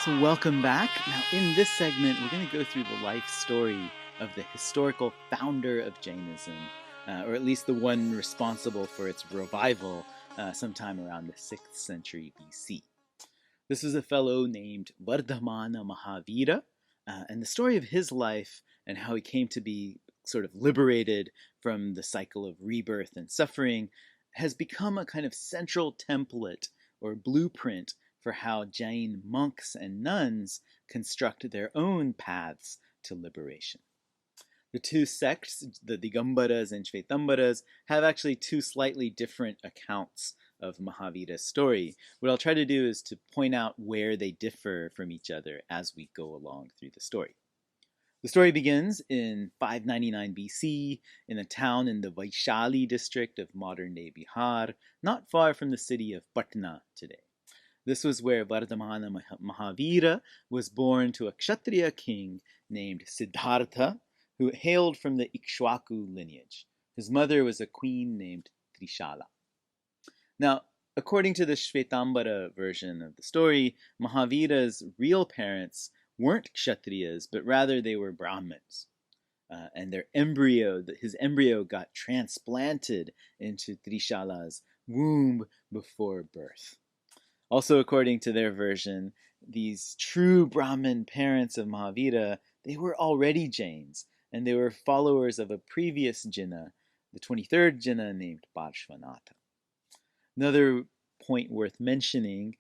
So, welcome back. Now, in this segment, we're going to go through the life story of the historical founder of Jainism, or at least the one responsible for its revival sometime around the 6th century BC. This is a fellow named Vardhamana Mahavira, and the story of his life and how he came to be sort of liberated from the cycle of rebirth and suffering has become a kind of central template or blueprint for how Jain monks and nuns construct their own paths to liberation. The two sects, the Digambaras and Shvetambaras, have actually two slightly different accounts of Mahavira's story. What I'll try to do is to point out where they differ from each other as we go along through the story. The story begins in 599 BC in a town in the Vaishali district of modern-day Bihar, not far from the city of Patna today. This was where Vardhamana Mahavira was born to a Kshatriya king named Siddhartha, who hailed from the Ikshwaku lineage. His mother was a queen named Trishala. Now, according to the Shvetambara version of the story, Mahavira's real parents weren't Kshatriyas, but rather they were Brahmins. And his embryo got transplanted into Trishala's womb before birth. Also, according to their version, these true Brahmin parents of Mahavira, they were already Jains, and they were followers of a previous Jina, the 23rd Jina named Parshvanatha. Another point worth mentioning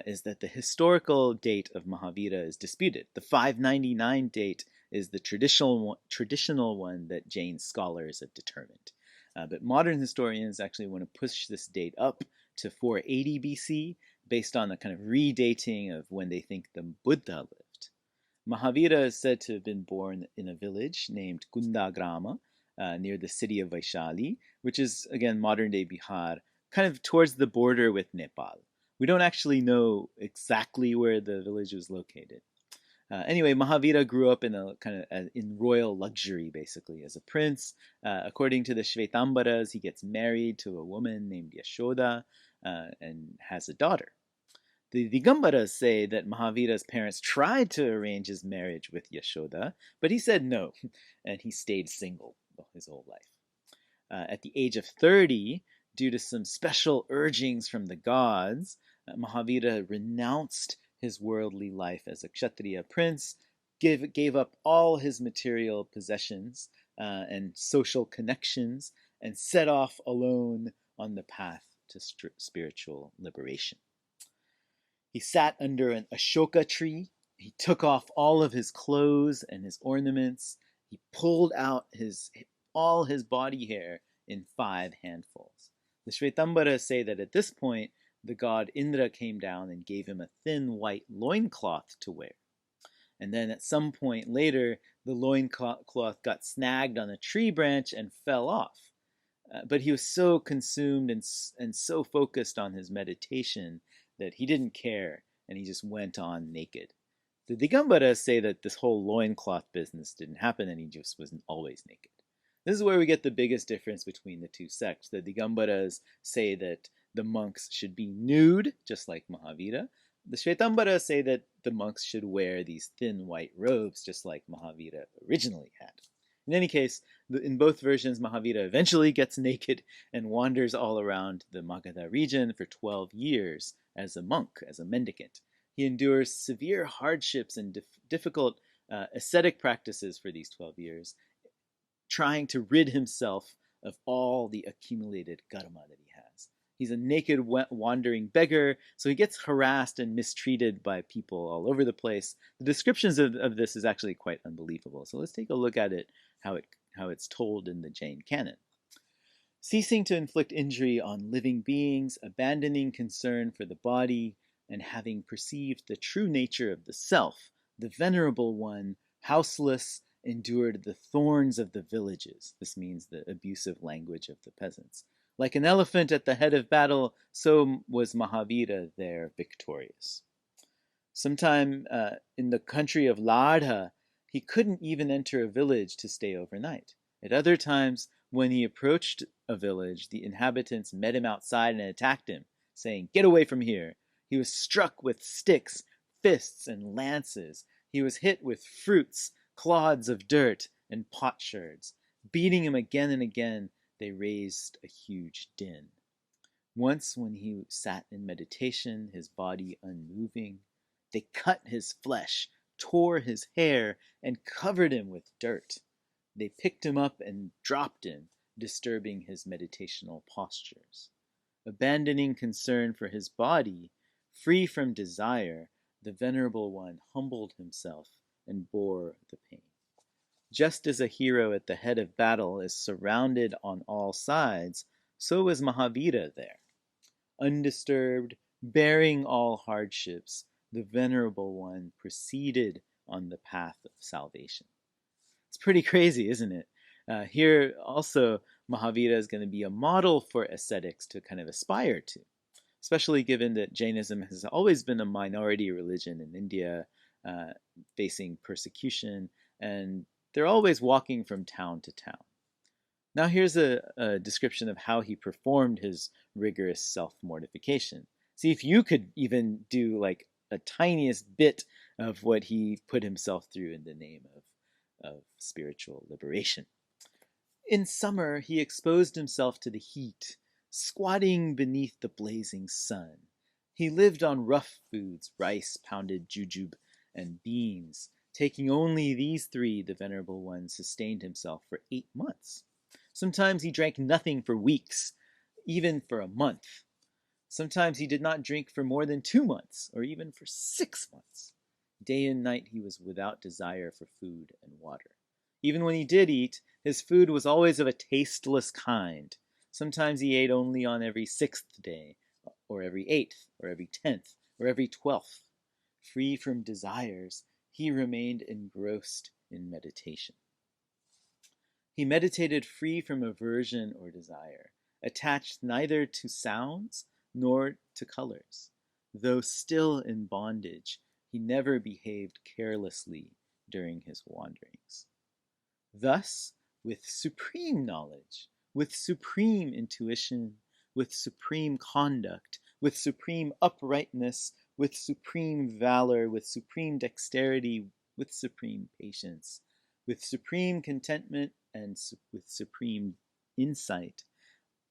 is that the historical date of Mahavira is disputed. The 599 date is the traditional one that Jain scholars have determined. But modern historians actually want to push this date up to 480 BC, based on a kind of redating of when they think the Buddha lived. Mahavira is said to have been born in a village named Kundagrama near the city of Vaishali, which is, again, modern-day Bihar, kind of towards the border with Nepal. We don't actually know exactly where the village was located. Anyway, Mahavira grew up in a kind of in royal luxury, basically, as a prince. According to the Shvetambaras, he gets married to a woman named Yashoda and has a daughter. The Digambaras say that Mahavira's parents tried to arrange his marriage with Yashoda, but he said no, and he stayed single his whole life. At the age of 30, due to some special urgings from the gods, Mahavira renounced his worldly life as a Kshatriya prince, gave up all his material possessions and social connections, and set off alone on the path to spiritual liberation. He sat under an Ashoka tree. He took off all of his clothes and his ornaments. He pulled out all his body hair in 5 handfuls. The Shvetambaras say that at this point, the god Indra came down and gave him a thin white loincloth to wear. And then at some point later, the loincloth got snagged on a tree branch and fell off. But he was so consumed and so focused on his meditation that he didn't care, and he just went on naked. The Digambaras say that this whole loincloth business didn't happen, and he just wasn't always naked. This is where we get the biggest difference between the two sects. The Digambaras say that the monks should be nude, just like Mahavira. The Shvetambaras say that the monks should wear these thin white robes, just like Mahavira originally had. In any case, in both versions, Mahavira eventually gets naked and wanders all around the Magadha region for 12 years as a monk, as a mendicant. He endures severe hardships and difficult ascetic practices for these 12 years, trying to rid himself of all the accumulated karma that he has. He's a naked, wandering beggar, so he gets harassed and mistreated by people all over the place. The descriptions of this is actually quite unbelievable. So let's take a look at it, how it's told in the Jain canon. Ceasing to inflict injury on living beings, abandoning concern for the body, and having perceived the true nature of the self, the venerable one, houseless, endured the thorns of the villages. This means the abusive language of the peasants. Like an elephant at the head of battle, so was Mahavira there victorious. Sometime in the country of Lardha, he couldn't even enter a village to stay overnight. At other times, when he approached a village, the inhabitants met him outside and attacked him, saying, "Get away from here." He was struck with sticks fists and lances. He was hit with fruits, clods of dirt, and potsherds. Beating him again and again, they raised a huge din. Once, when he sat in meditation, his body unmoving, they cut his flesh, tore his hair, and covered him with dirt. They picked him up and dropped him, disturbing his meditational postures. Abandoning concern for his body, free from desire, the Venerable One humbled himself and bore the pain. Just as a hero at the head of battle is surrounded on all sides, so was Mahavira there. Undisturbed, bearing all hardships, the Venerable One proceeded on the path of salvation. It's pretty crazy, isn't it? Here also, Mahavira is going to be a model for ascetics to kind of aspire to, especially given that Jainism has always been a minority religion in India, facing persecution, and they're always walking from town to town. Now here's a description of how he performed his rigorous self-mortification. See if you could even do like a tiniest bit of what he put himself through in the name of spiritual liberation. In summer, he exposed himself to the heat, squatting beneath the blazing sun. He lived on rough foods, rice, pounded jujube, and beans. Taking only these three, the Venerable One sustained himself for 8 months. Sometimes he drank nothing for weeks, even for a month. Sometimes he did not drink for more than 2 months, or even for 6 months. Day and night he was without desire for food and water. Even when he did eat, his food was always of a tasteless kind. Sometimes he ate only on every 6th day, or every 8th, or every 10th, or every 12th. Free from desires, he remained engrossed in meditation. He meditated free from aversion or desire, attached neither to sounds nor to colors. Though still in bondage, he never behaved carelessly during his wanderings. Thus, with supreme knowledge, with supreme intuition, with supreme conduct, with supreme uprightness, with supreme valor, with supreme dexterity, with supreme patience, with supreme contentment, and with supreme insight,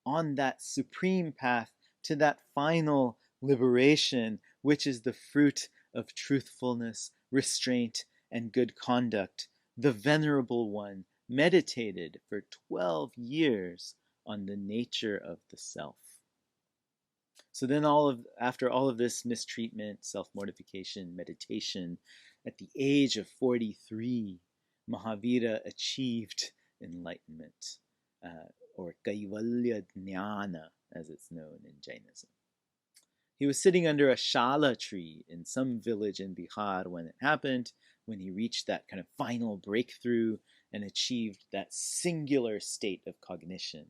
on that supreme path to that final liberation, which is the fruit of truthfulness, restraint, and good conduct, the Venerable One meditated for 12 years on the nature of the self. So then after all of this mistreatment, self-mortification, meditation, at the age of 43, Mahavira achieved enlightenment, or Kaivalya Jnana, as it's known in Jainism. He was sitting under a shala tree in some village in Bihar when it happened, when he reached that kind of final breakthrough and achieved that singular state of cognition.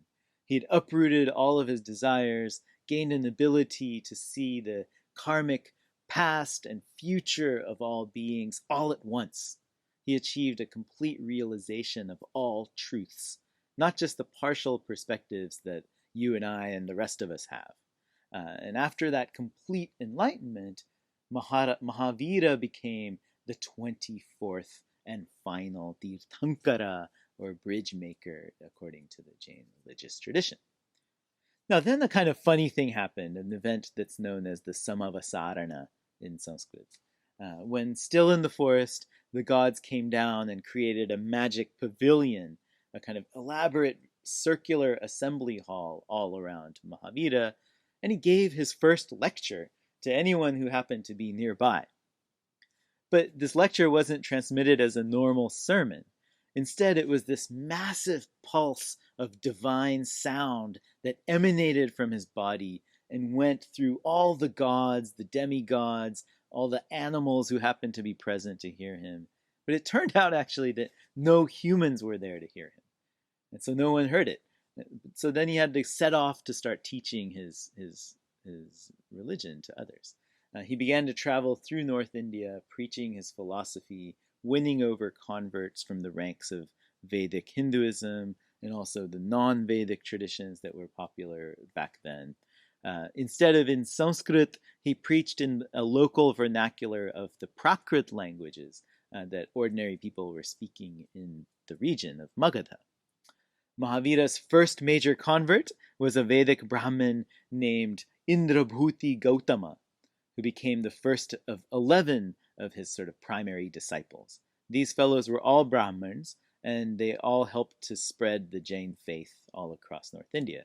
He had uprooted all of his desires, gained an ability to see the karmic past and future of all beings all at once. He achieved a complete realization of all truths, not just the partial perspectives that you and I and the rest of us have. And after that complete enlightenment, Mahavira became the 24th and final Tirthankara, or bridge maker, according to the Jain religious tradition. Now then a kind of funny thing happened, an event that's known as the Samavasarana in Sanskrit. When still in the forest, the gods came down and created a magic pavilion, a kind of elaborate circular assembly hall all around Mahavira, and he gave his first lecture to anyone who happened to be nearby. But this lecture wasn't transmitted as a normal sermon. Instead, it was this massive pulse of divine sound that emanated from his body and went through all the gods, the demigods, all the animals who happened to be present to hear him. But it turned out actually that no humans were there to hear him. And so no one heard it. So then he had to set off to start teaching his religion to others. He began to travel through North India, preaching his philosophy, winning over converts from the ranks of Vedic Hinduism and also the non-Vedic traditions that were popular back then. Instead of in Sanskrit, he preached in a local vernacular of the Prakrit languages that ordinary people were speaking in the region of Magadha. Mahavira's first major convert was a Vedic Brahmin named Indrabhuti Gautama, who became the first of 11 of his sort of primary disciples. These fellows were all Brahmins, and they all helped to spread the Jain faith all across North India.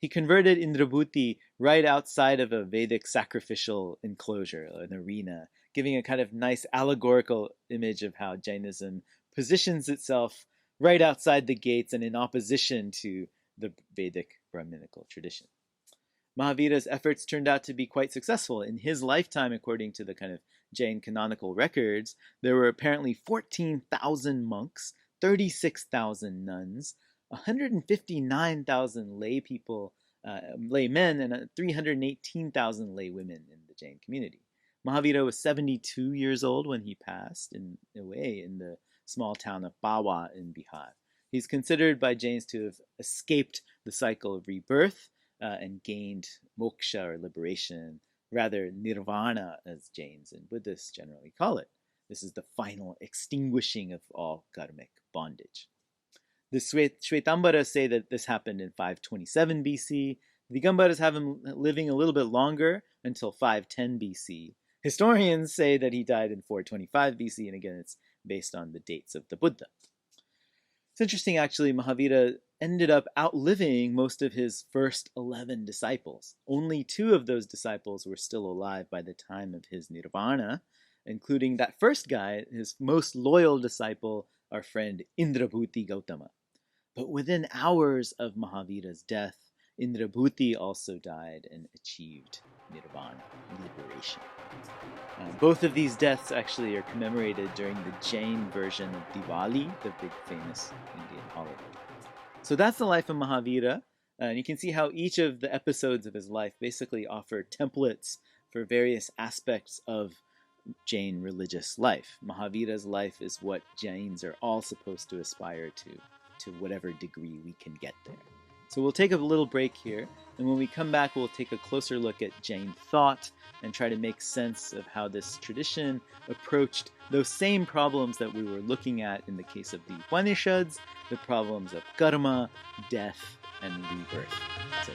He converted Indrabhuti right outside of a Vedic sacrificial enclosure, an arena, giving a kind of nice allegorical image of how Jainism positions itself right outside the gates and in opposition to the Vedic Brahminical tradition. Mahavira's efforts turned out to be quite successful. In his lifetime, according to the kind of Jain canonical records, there were apparently 14,000 monks, 36,000 nuns, 159,000 lay people, laymen, and 318,000 lay women in the Jain community. Mahavira was 72 years old when he passed away in the small town of Pawa in Bihar. He's considered by Jains to have escaped the cycle of rebirth and gained moksha or liberation, rather nirvana as Jains and Buddhists generally call it. This is the final extinguishing of all karmic bondage. The Shvetambaras say that this happened in 527 BC. The Digambaras have him living a little bit longer until 510 BC. Historians say that he died in 425 BC, and again, it's based on the dates of the Buddha. It's interesting, actually, Mahavira ended up outliving most of his first 11 disciples. Only 2 of those disciples were still alive by the time of his nirvana, including that first guy, his most loyal disciple, our friend Indrabhuti Gautama. But within hours of Mahavira's death, Indrabhuti also died and achieved nirvana, liberation. Both of these deaths actually are commemorated during the Jain version of Diwali, the big famous Indian holiday. So that's the life of Mahavira, and you can see how each of the episodes of his life basically offer templates for various aspects of Jain religious life. Mahavira's life is what Jains are all supposed to aspire to whatever degree we can get there. So we'll take a little break here, and when we come back, we'll take a closer look at Jain thought and try to make sense of how this tradition approached those same problems that we were looking at in the case of the Upanishads, the problems of karma, death, and rebirth. So